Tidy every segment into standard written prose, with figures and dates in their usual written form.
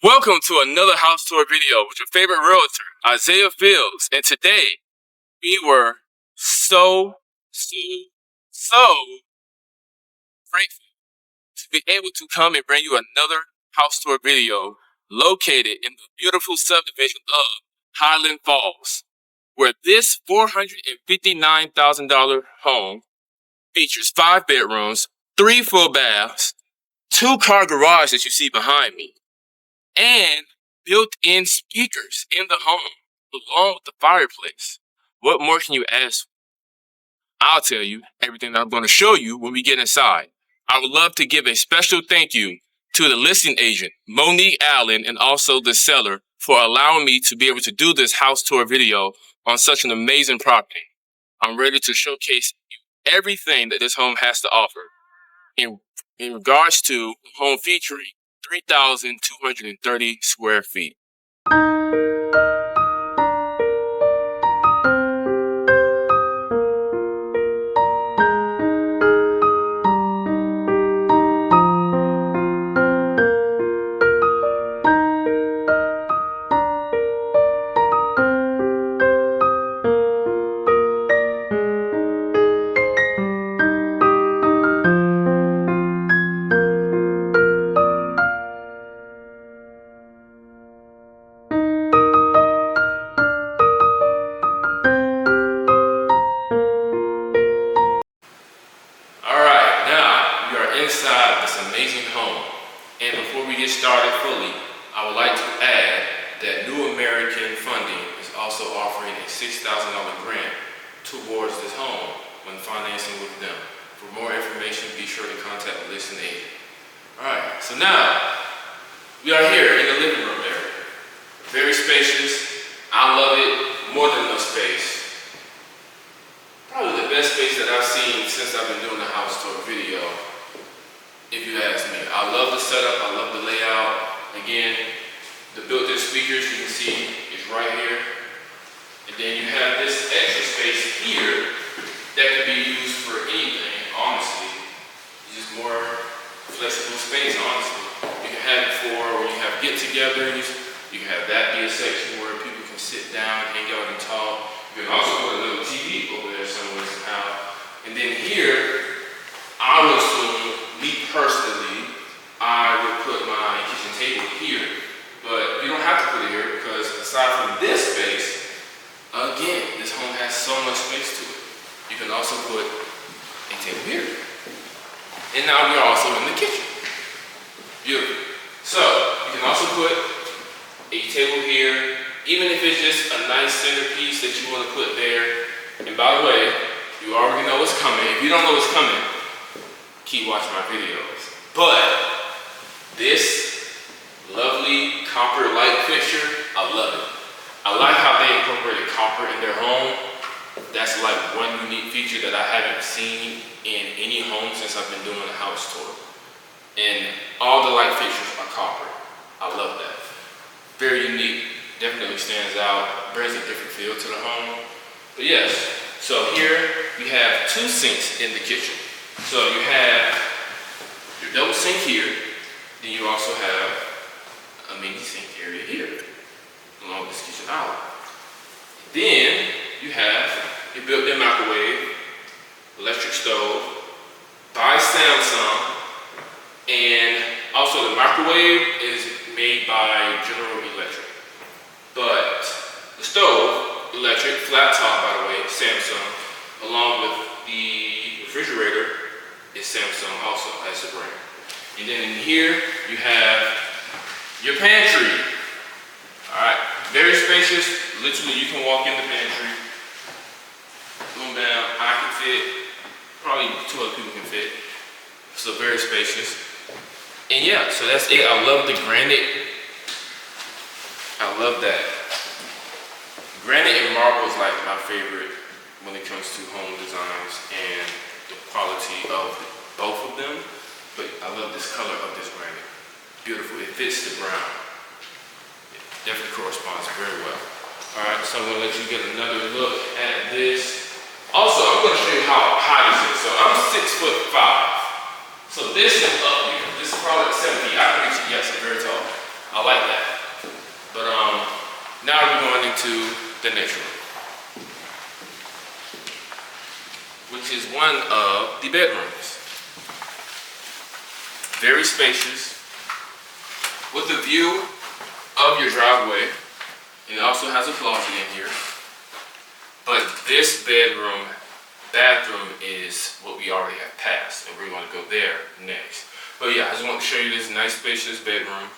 Welcome to another house tour video with your favorite realtor, Isaiah Fields. And today, we were so grateful to be able to come and bring you another house tour video located in the beautiful subdivision of Highland Falls, where this $459,000 home features 5 bedrooms, 3 full baths, 2-car garage that you see behind me, and built-in speakers in the home, along with the fireplace. What more can you ask for? I'll tell you everything that I'm going to show you when we get inside. I would love to give a special thank you to the listing agent, Monique Allen, and also the seller for allowing me to be able to do this house tour video on such an amazing property. I'm ready to showcase you everything that this home has to offer in regards to a home featuring 3,230 square feet. Inside this amazing home, and before we get started fully, I would like to add that New American Funding is also offering a $6,000 grant towards this home when financing with them. For more information, be sure to contact the listing agent. Alright, so now we are here in the living room area. Very spacious. I love it. More than enough space. Probably the best space that I've seen since I've been doing the house tour video, if you ask me. I love the setup, I love the layout. Again, the built-in speakers you can see is right here. And then you have this extra space here that can be used for anything, honestly. It's just more flexible space, honestly. You can have it for when you have get-togethers. You can have that be a section where people can sit down, hang out, and talk. You can also put a little TV over there somewhere somehow. And then here, I would assume, me personally, I would put my kitchen table here, but you don't have to put it here because aside from this space, again, this home has so much space to it. You can also put a table here. And now we are also in the kitchen. Beautiful. So, you can also put a table here, even if it's just a nice centerpiece that you want to put there. And by the way, you already know what's coming. If you don't know what's coming, keep watching my videos. But this lovely copper light fixture, I love it. I like how they incorporated copper in their home. That's like one unique feature that I haven't seen in any home since I've been doing a house tour. And all the light fixtures are copper. I love that. Very unique, definitely stands out, brings a different feel to the home. But yes, so here we have 2 sinks in the kitchen. So you have your double sink here, then you also have a mini sink area here, along with this kitchen island. Then you have your built-in microwave, electric stove, by Samsung, and also the microwave is made by General Electric. But the stove, electric, flat top by the way, Samsung, along with the refrigerator, is Samsung also as a brand. And then in here, you have your pantry. Alright, very spacious. Literally, you can walk in the pantry, boom down, I can fit, probably 2 other people can fit. So very spacious. And yeah, so that's it. I love the granite. I love that. Granite and marble is like my favorite when it comes to home designs and the quality of both of them, but I love this color of this granite. Beautiful, it fits the brown. It definitely corresponds very well. All right, so I'm gonna let you get another look at this. Also, I'm gonna show you how high this is. So I'm 6'5". So this is up here. This is probably like 7 feet. I can reach it, yes, I'm very tall. I like that. to the next room, which is one of the bedrooms. Very spacious, with a view of your driveway. And it also has a closet in here. But this bathroom is what we already have passed, and we're going to go there next. But yeah, I just want to show you this nice spacious bedroom.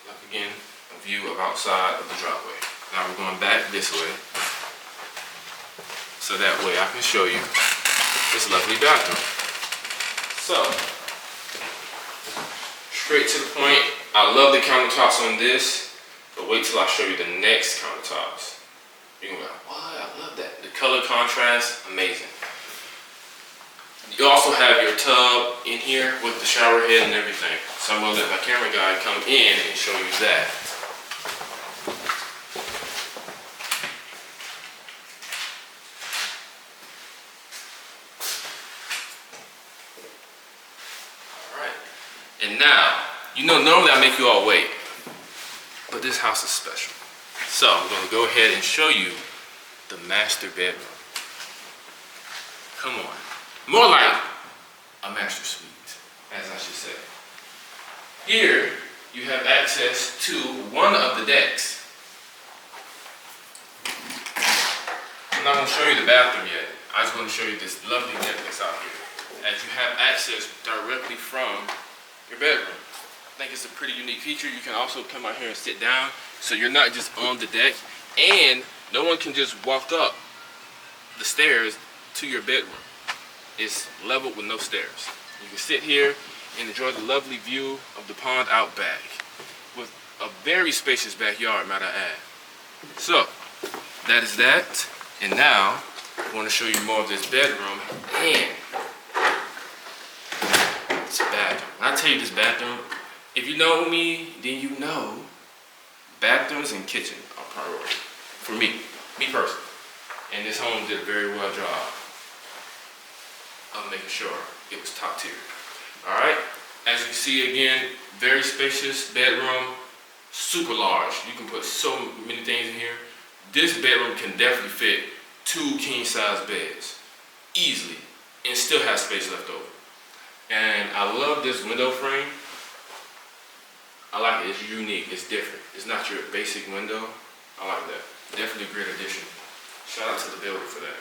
Like again, a view of outside of the driveway. Now we're going back this way, so that way I can show you this lovely bathroom. So, straight to the point. I love the countertops on this, but wait till I show you the next countertops. You're gonna be like, what? I love that. The color contrast, amazing. You also have your tub in here with the shower head and everything. So I'm gonna let my camera guy come in and show you that. And now, you know, normally I make you all wait, but this house is special. So I'm gonna go ahead and show you the master bedroom. Come on. More like a master suite, as I should say. Here, you have access to one of the decks. I'm not gonna show you the bathroom yet. I just want to show you this lovely deck that's out here, as you have access directly from your bedroom. I think it's a pretty unique feature. You can also come out here and sit down, so you're not just on the deck, and no one can just walk up the stairs to your bedroom. It's leveled with no stairs. You can sit here and enjoy the lovely view of the pond out back, with a very spacious backyard, might I add. So, that is that, and now I want to show you more of this bedroom and this bathroom. When I tell you this bathroom, if you know me, then you know bathrooms and kitchen are priority for me personally. And this home did a very well job of making sure it was top tier. All right, as you can see again, very spacious bedroom, super large. You can put so many things in here. This bedroom can definitely fit 2 king-size beds easily and still have space left over. And I love this window frame. I like it. It's unique. It's different. It's not your basic window. I like that. Definitely a great addition. Shout out to the builder for that.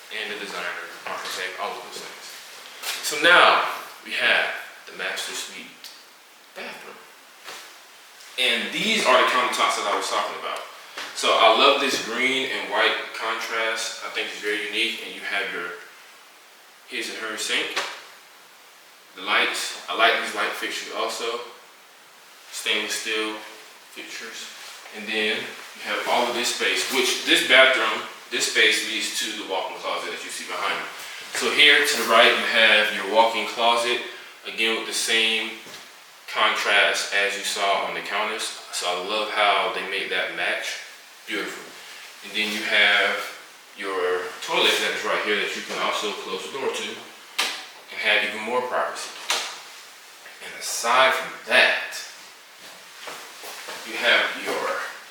And the designer, architect, all of those things. So now we have the master suite bathroom. And these are the countertops that I was talking about. So I love this green and white contrast. I think it's very unique. And you have your his and her sink. The lights, I like these light fixtures also. Stainless steel fixtures. And then you have all of this space, which this bathroom, this space leads to the walk-in closet that you see behind me. So here to the right, you have your walk-in closet, again with the same contrast as you saw on the counters. So I love how they made that match. Beautiful. And then you have your toilet that is right here that you can also close the door to and have even more privacy. And aside from that, you have your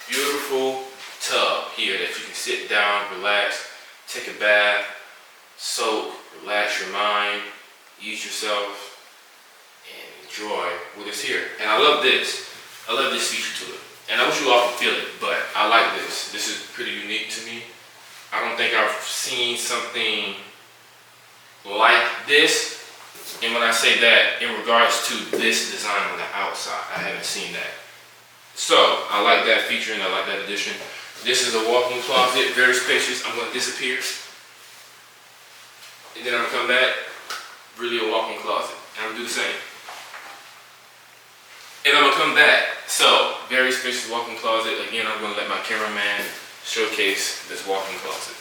beautiful tub here that you can sit down, relax, take a bath, soak, relax your mind, ease yourself, and enjoy what is here. And I love this. I love this feature to it. And I wish you all could feel it, but I like this. This is pretty unique to me. I don't think I've seen something like this. And when I say that, in regards to this design on the outside, I haven't seen that. So, I like that feature and I like that addition. This is a walk-in closet, very spacious. I'm gonna disappear. And then I'm gonna come back, really a walk-in closet. And I'm gonna do the same. And I'm gonna come back. So, very spacious walk-in closet. Again, I'm gonna let my cameraman showcase this walk-in closet.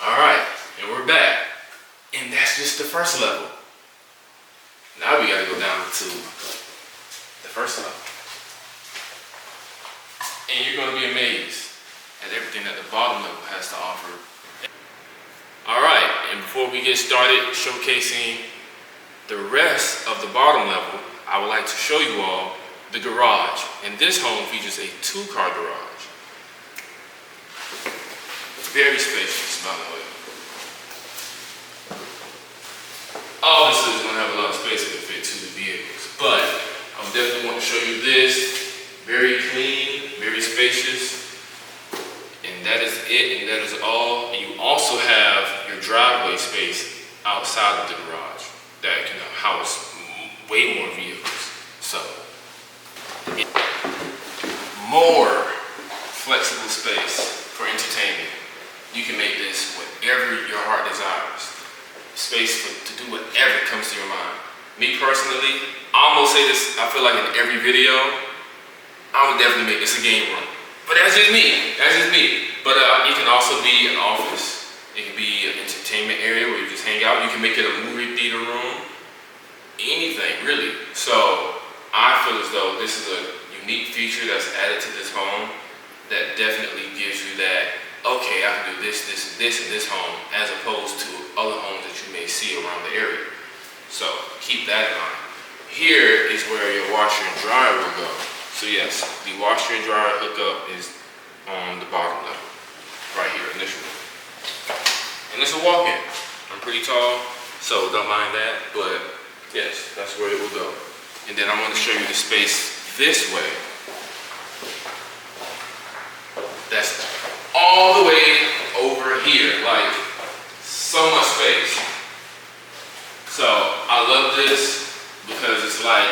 Alright, and we're back. And that's just the first level. Now we gotta go down to the first level. And you're gonna be amazed at everything that the bottom level has to offer. Alright, and before we get started showcasing the rest of the bottom level, I would like to show you all the garage. And this home features a 2-car garage. Very spacious, by the way. Obviously, it's going to have a lot of space to fit 2 vehicles, but I definitely want to show you this. Very clean, very spacious, and that is it, and that is all. And you also have your driveway space outside of the garage that can house way more vehicles. So, more flexible space for entertainment. You can make this whatever your heart desires. Space to do whatever comes to your mind. Me personally, I almost say this, I feel like in every video, I would definitely make this a game room. But that's just me. That's just me. But it can also be an office. It can be an entertainment area where you just hang out. You can make it a movie theater room. Anything, really. So I feel as though this is a unique feature that's added to this home that definitely gives you that, okay, I can do this, this, this, and this home, as opposed to other homes that you may see around the area. So keep that in mind. Here is where your washer and dryer will go. So yes, the washer and dryer hookup is on the bottom level, right here in this room. And it's a walk-in. I'm pretty tall, so don't mind that, but yes, that's where it will go. And then I'm going to show you the space this way. That's all the way over here, like so much space. So I love this because it's like,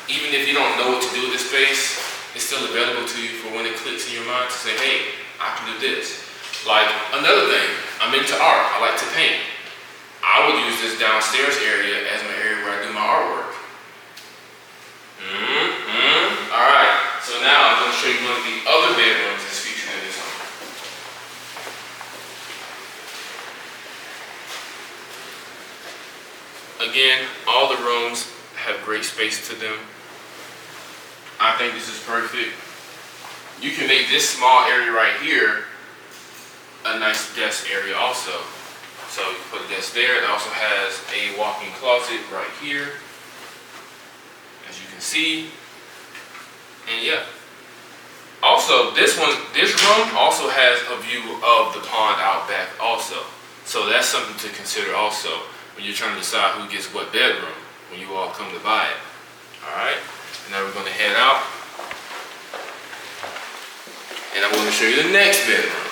even if you don't know what to do with this space, it's still available to you for when it clicks in your mind to say, hey, I can do this. Like another thing, I'm into art, I like to paint. I would use this downstairs area as my area where I do my artwork. All right, so now I'm going to show you one of the other bedrooms that's featured in this home. Again, all the rooms have great space to them. I think this is perfect. You can make this small area right here a nice desk area also. So you put a desk there. It also has a walk-in closet right here, as you can see. And yeah. Also, this room also has a view of the pond out back also. So that's something to consider also when you're trying to decide who gets what bedroom when you all come to buy it. Alright, now we're going to head out. And I'm going to show you the next bedroom,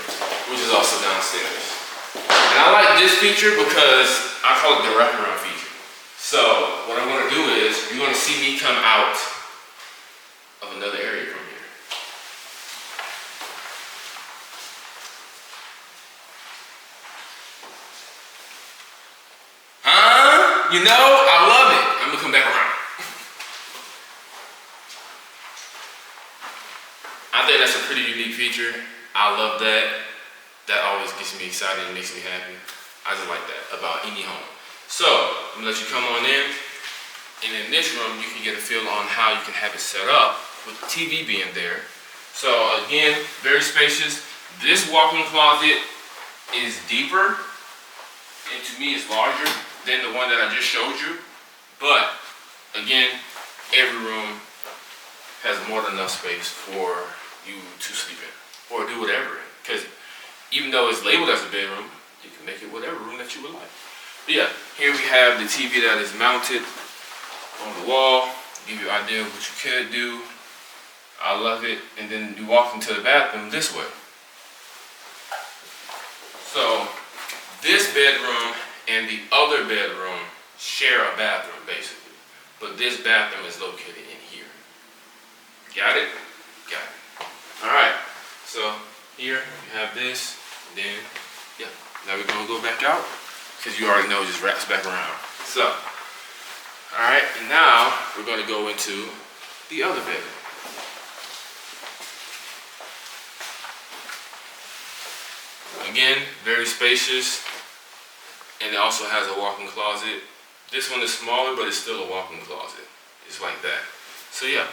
which is also downstairs. And I like this feature because I call it the wraparound feature. So what I'm going to do is, you're going to see me come out of another area from here. You know, I love it. I'm gonna come back around. I think that's a pretty unique feature. I love that. That always gets me excited and makes me happy. I just like that about any home. So, I'm gonna let you come on in. And in this room, you can get a feel on how you can have it set up with the TV being there. So again, very spacious. This walk-in closet is deeper, and to me is larger than the one that I just showed you. But again, every room has more than enough space for you to sleep in or do whatever in. Because even though it's labeled as a bedroom, you can make it whatever room that you would like. But yeah, here we have the TV that is mounted on the wall. Give you an idea of what you could do. I love it. And then you walk into the bathroom this way. So this bedroom and the other bedroom share a bathroom basically. But this bathroom is located in here. Got it? Got it. Alright. So here you have this. And then, yeah. Now we're going to go back out. Because you already know it just wraps back around. So, alright. And now we're going to go into the other bedroom. Again, very spacious. And it also has a walk-in closet. This one is smaller, but it's still a walk-in closet. It's like that. So yeah,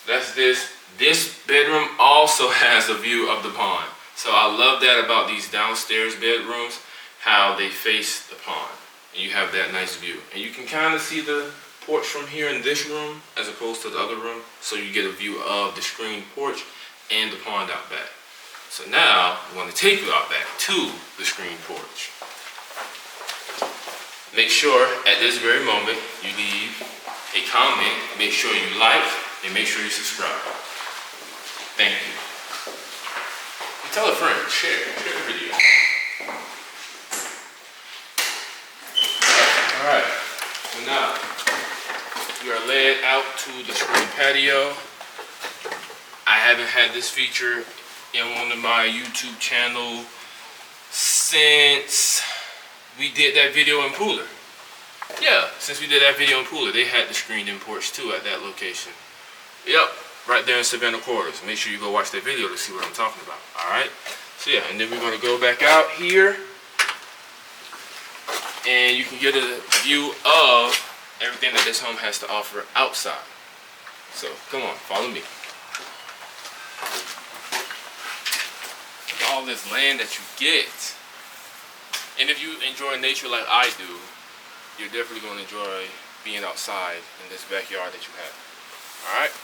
that's this. This bedroom also has a view of the pond. So I love that about these downstairs bedrooms. how they face the pond. And you have that nice view. And you can kind of see the porch from here in this room as opposed to the other room. So you get a view of the screened porch and the pond out back. So now I want to take you out back to the screened porch. Make sure at this very moment you leave a comment, make sure you like, and make sure you subscribe. Thank you. And tell a friend, share the video. Alright, so now we are led out to the screen patio. I haven't had this feature in one of my YouTube channels since we did that video in Pooler. Yeah, since we did that video in Pooler, they had the screened in porch too at that location. Yep, right there in Savannah quarters. Make sure you go watch that video to see what I'm talking about. Alright, so yeah, and then we're going to go back out here and you can get a view of everything that this home has to offer outside. So come on, follow me. Look at all this land that you get. And if you enjoy nature like I do, you're definitely going to enjoy being outside in this backyard that you have. Alright?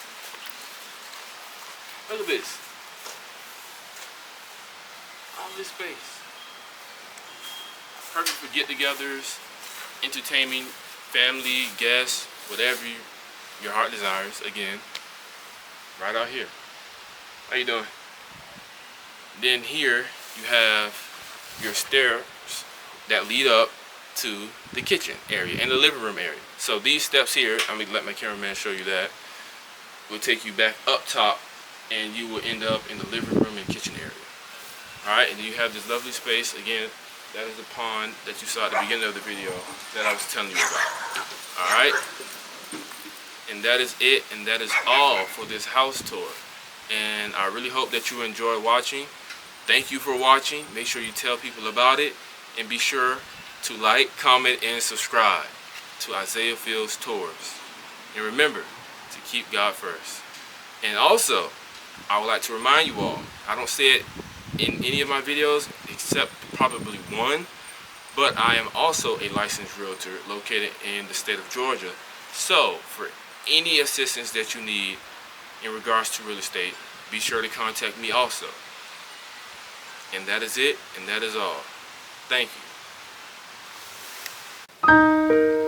Look at this. All this space. Perfect for get-togethers, entertaining, family, guests, whatever your heart desires. Again, right out here. How you doing? Then here you have your stairs that lead up to the kitchen area and the living room area. So these steps here, I'm gonna let my cameraman show you that, will take you back up top and you will end up in the living room and kitchen area. Alright, and then you have this lovely space. Again, that is the pond that you saw at the beginning of the video that I was telling you about. Alright? And that is it, and that is all for this house tour. And I really hope that you enjoy watching. Thank you for watching. Make sure you tell people about it. And be sure to like, comment, and subscribe to Isaiah Fields Tours. And remember to keep God first. And also, I would like to remind you all, I don't say it in any of my videos except probably one, but I am also a licensed realtor located in the state of Georgia. So for any assistance that you need in regards to real estate, be sure to contact me also. And that is it, and that is all. Thank you.